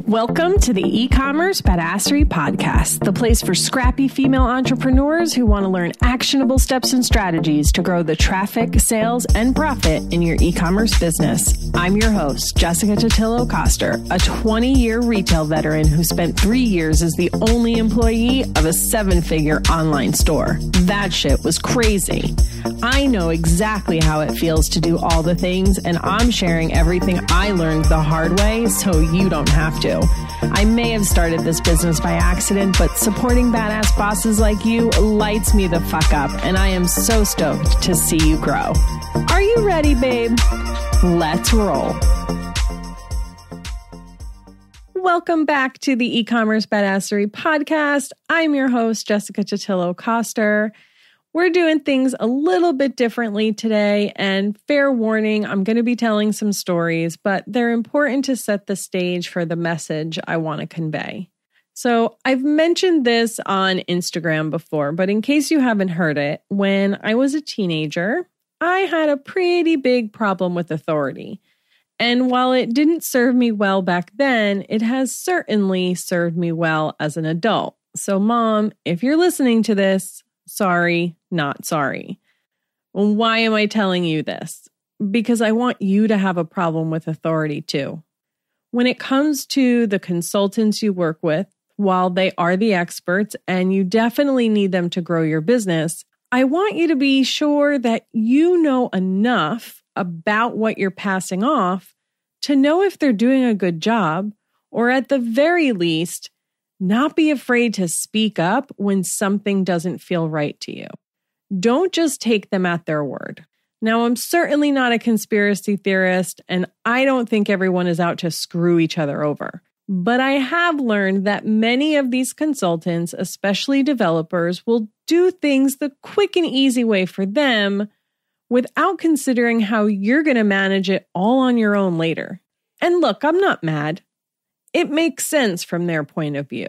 Welcome to the e-commerce Badassery podcast, the place for scrappy female entrepreneurs who want to learn actionable steps and strategies to grow the traffic, sales, and profit in your e-commerce business. I'm your host, Jessica Totillo-Coster, a 20-year retail veteran who spent 3 years as the only employee of a 7-figure online store. That shit was crazy. I know exactly how it feels to do all the things, and I'm sharing everything I learned the hard way so you don't have to. I may have started this business by accident, but supporting badass bosses like you lights me the fuck up, and I am so stoked to see you grow. Are you ready, babe? Let's roll. Welcome back to the e-commerce Badassery podcast. I'm your host, Jessica Totillo-Coster. We're doing things a little bit differently today, and fair warning, I'm going to be telling some stories, but they're important to set the stage for the message I want to convey. So I've mentioned this on Instagram before, but in case you haven't heard it, when I was a teenager, I had a pretty big problem with authority. And while it didn't serve me well back then, it has certainly served me well as an adult. So Mom, if you're listening to this, sorry, not sorry. Well, why am I telling you this? Because I want you to have a problem with authority too. When it comes to the consultants you work with, while they are the experts and you definitely need them to grow your business, I want you to be sure that you know enough about what you're passing off to know if they're doing a good job, or at the very least, not be afraid to speak up when something doesn't feel right to you. Don't just take them at their word. Now, I'm certainly not a conspiracy theorist, and I don't think everyone is out to screw each other over. But I have learned that many of these consultants, especially developers, will do things the quick and easy way for them without considering how you're going to manage it all on your own later. And look, I'm not mad. It makes sense from their point of view.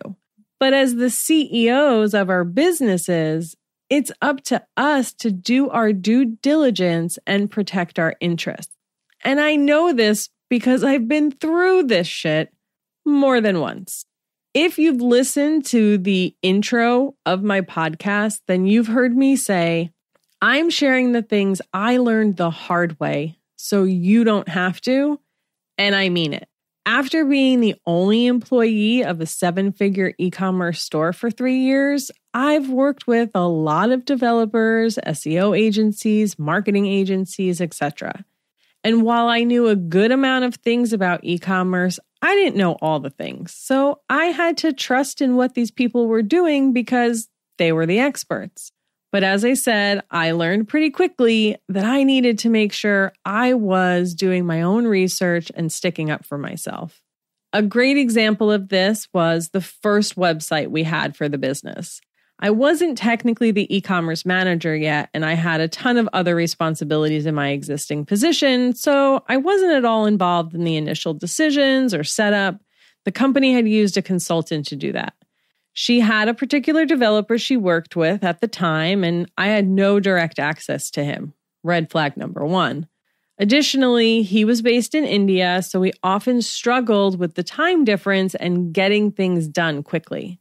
But as the CEOs of our businesses, it's up to us to do our due diligence and protect our interests. And I know this because I've been through this shit more than once. If you've listened to the intro of my podcast, then you've heard me say, I'm sharing the things I learned the hard way so you don't have to, and I mean it. After being the only employee of a 7-figure e-commerce store for 3 years, I've worked with a lot of developers, SEO agencies, marketing agencies, etc. And while I knew a good amount of things about e-commerce, I didn't know all the things. So I had to trust in what these people were doing because they were the experts. But as I said, I learned pretty quickly that I needed to make sure I was doing my own research and sticking up for myself. A great example of this was the first website we had for the business. I wasn't technically the e-commerce manager yet, and I had a ton of other responsibilities in my existing position, so I wasn't at all involved in the initial decisions or setup. The company had used a consultant to do that. She had a particular developer she worked with at the time, and I had no direct access to him. Red flag number 1. Additionally, he was based in India, so we often struggled with the time difference and getting things done quickly.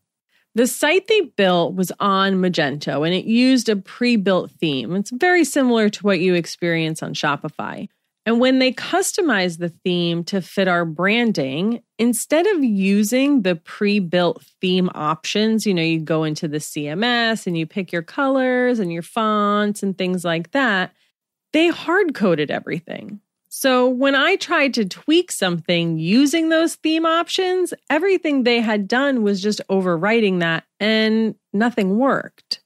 The site they built was on Magento, and it used a pre-built theme. It's very similar to what you experience on Shopify. And when they customized the theme to fit our branding, instead of using the pre-built theme options, you go into the CMS and you pick your colors and your fonts and things like that, they hard-coded everything. So when I tried to tweak something using those theme options, everything they had done was just overwriting that and nothing worked.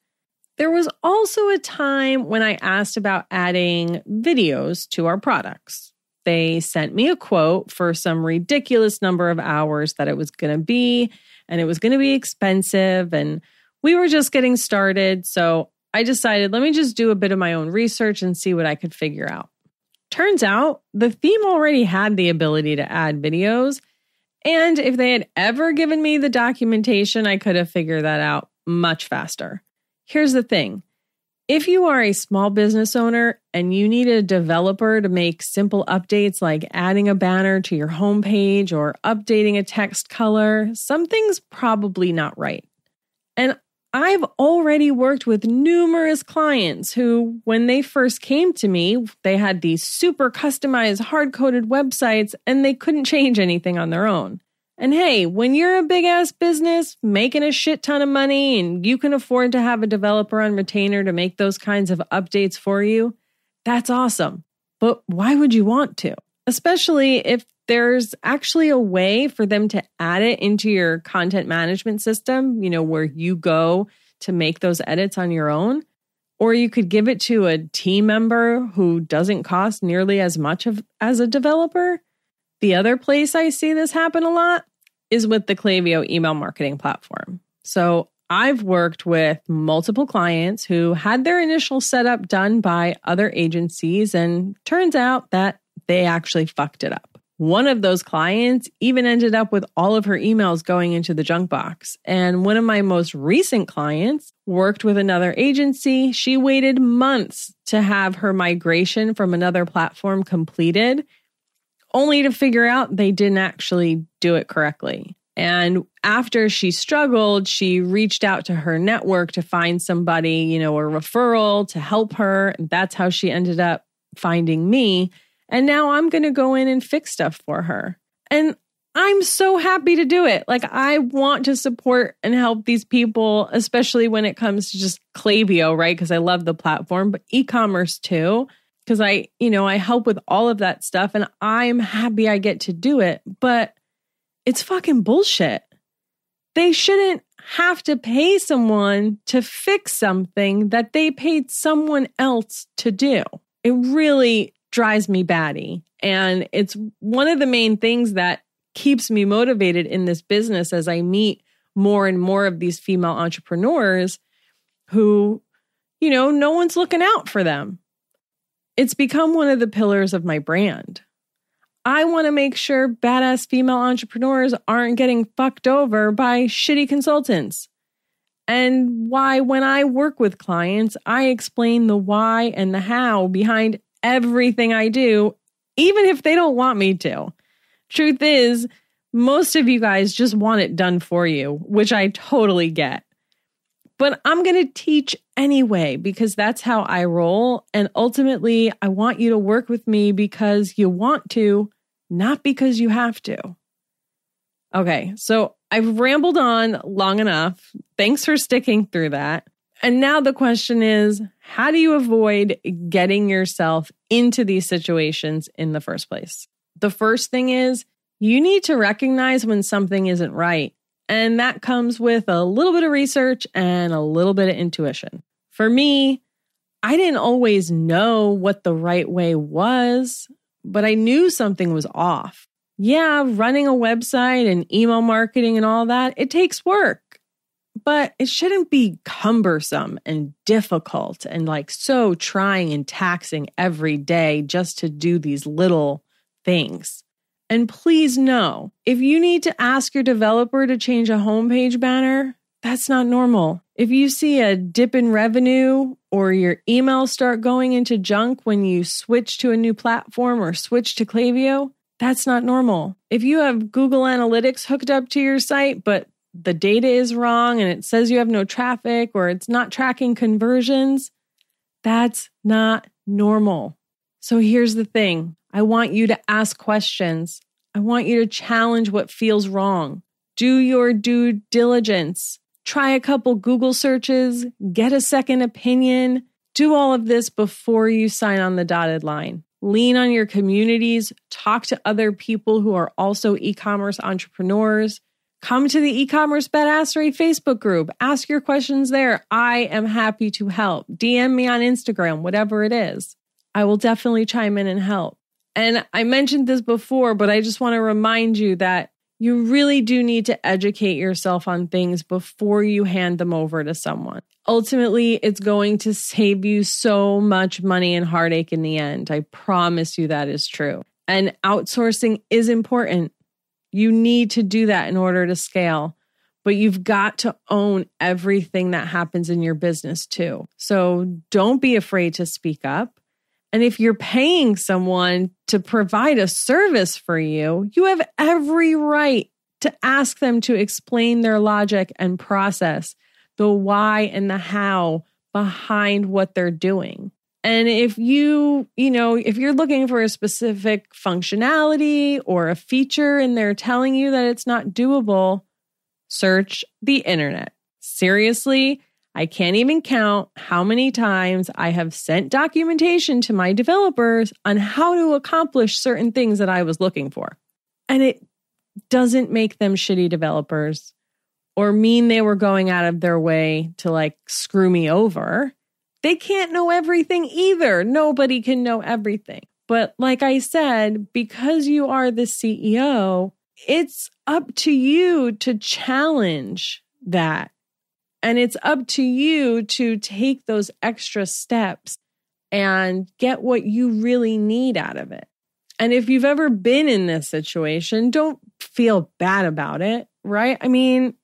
There was also a time when I asked about adding videos to our products. They sent me a quote for some ridiculous number of hours that it was going to be, and it was going to be expensive, and we were just getting started. So I decided, let me just do a bit of my own research and see what I could figure out. Turns out the theme already had the ability to add videos, and if they had ever given me the documentation, I could have figured that out much faster. Here's the thing. If you are a small business owner and you need a developer to make simple updates like adding a banner to your homepage or updating a text color, something's probably not right. And I've already worked with numerous clients who, when they first came to me, they had these super customized, hard-coded websites and they couldn't change anything on their own. And hey, when you're a big-ass business making a shit ton of money and you can afford to have a developer on retainer to make those kinds of updates for you, that's awesome. But why would you want to? Especially if there's actually a way for them to add it into your content management system, where you go to make those edits on your own. Or you could give it to a team member who doesn't cost nearly as much as a developer. The other place I see this happen a lot is with the Klaviyo email marketing platform. So I've worked with multiple clients who had their initial setup done by other agencies, and turns out that they actually fucked it up. One of those clients even ended up with all of her emails going into the junk box. And one of my most recent clients worked with another agency. She waited months to have her migration from another platform completed, only to figure out they didn't actually do it correctly. And after she struggled, she reached out to her network to find somebody, a referral to help her. And that's how she ended up finding me. And now I'm going to go in and fix stuff for her. And I'm so happy to do it. Like, I want to support and help these people, especially when it comes to just Klaviyo, right? Because I love the platform, but e-commerce too. Because I help with all of that stuff and I'm happy I get to do it, but it's fucking bullshit. They shouldn't have to pay someone to fix something that they paid someone else to do. It really drives me batty. And it's one of the main things that keeps me motivated in this business as I meet more and more of these female entrepreneurs who, no one's looking out for them. It's become one of the pillars of my brand. I want to make sure badass female entrepreneurs aren't getting fucked over by shitty consultants. And why, when I work with clients, I explain the why and the how behind everything I do, even if they don't want me to. Truth is, most of you guys just want it done for you, which I totally get. But I'm going to teach anyway, because that's how I roll. And ultimately, I want you to work with me because you want to, not because you have to. Okay, so I've rambled on long enough. Thanks for sticking through that. And now the question is, how do you avoid getting yourself into these situations in the first place? The first thing is, you need to recognize when something isn't right. And that comes with a little bit of research and a little bit of intuition. For me, I didn't always know what the right way was, but I knew something was off. Yeah, running a website and email marketing and all that, it takes work. But it shouldn't be cumbersome and difficult and so trying and taxing every day just to do these little things. And please know, if you need to ask your developer to change a homepage banner, that's not normal. If you see a dip in revenue or your emails start going into junk when you switch to a new platform or switch to Klaviyo, that's not normal. If you have Google Analytics hooked up to your site, but the data is wrong and it says you have no traffic or it's not tracking conversions, that's not normal. So here's the thing. I want you to ask questions. I want you to challenge what feels wrong. Do your due diligence. Try a couple Google searches. Get a second opinion. Do all of this before you sign on the dotted line. Lean on your communities. Talk to other people who are also e-commerce entrepreneurs. Come to the e-commerce Badassery Facebook group. Ask your questions there. I am happy to help. DM me on Instagram, whatever it is. I will definitely chime in and help. And I mentioned this before, but I just want to remind you that you really do need to educate yourself on things before you hand them over to someone. Ultimately, it's going to save you so much money and heartache in the end. I promise you that is true. And outsourcing is important. You need to do that in order to scale. but you've got to own everything that happens in your business too. So don't be afraid to speak up. And if you're paying someone to provide a service for you, you have every right to ask them to explain their logic and process, the why and the how behind what they're doing. And if if you're looking for a specific functionality or a feature and they're telling you that it's not doable, search the internet. Seriously, I can't even count how many times I have sent documentation to my developers on how to accomplish certain things that I was looking for. And it doesn't make them shitty developers or mean they were going out of their way to screw me over. They can't know everything either. Nobody can know everything. But like I said, because you are the CEO, it's up to you to challenge that. And it's up to you to take those extra steps and get what you really need out of it. And if you've ever been in this situation, don't feel bad about it, right? I mean,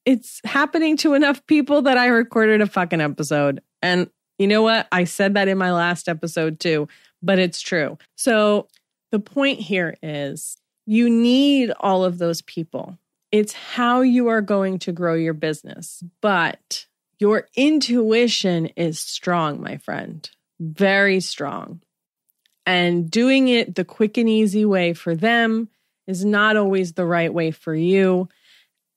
it's happening to enough people that I recorded a fucking episode. And you know what? I said that in my last episode too, but it's true. So the point here is you need all of those people. It's how you are going to grow your business. But your intuition is strong, my friend. Very strong. And doing it the quick and easy way for them is not always the right way for you.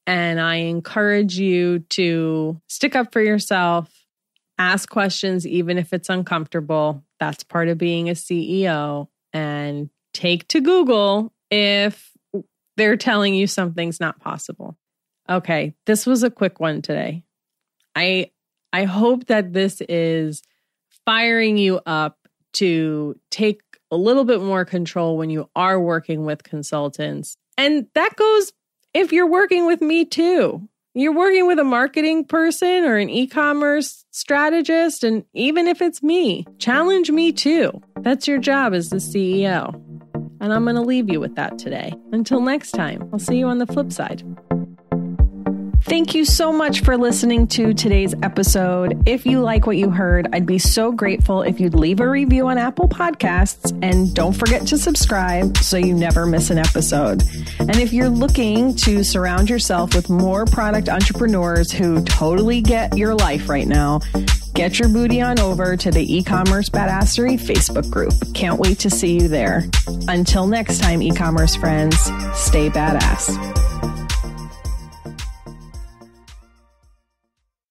And I encourage you to stick up for yourself. Ask questions, even if it's uncomfortable. That's part of being a CEO. And take to Google if they're telling you something's not possible. Okay, this was a quick one today. I hope that this is firing you up to take a little bit more control when you are working with consultants. And that goes if you're working with me too. You're working with a marketing person or an e-commerce strategist, and even if it's me, challenge me too. That's your job as the CEO. And I'm going to leave you with that today. Until next time, I'll see you on the flip side. Thank you so much for listening to today's episode. If you like what you heard, I'd be so grateful if you'd leave a review on Apple Podcasts, and don't forget to subscribe so you never miss an episode. And if you're looking to surround yourself with more product entrepreneurs who totally get your life right now, get your booty on over to the e-commerce Badassery Facebook group. Can't wait to see you there. Until next time, e-commerce friends, stay badass.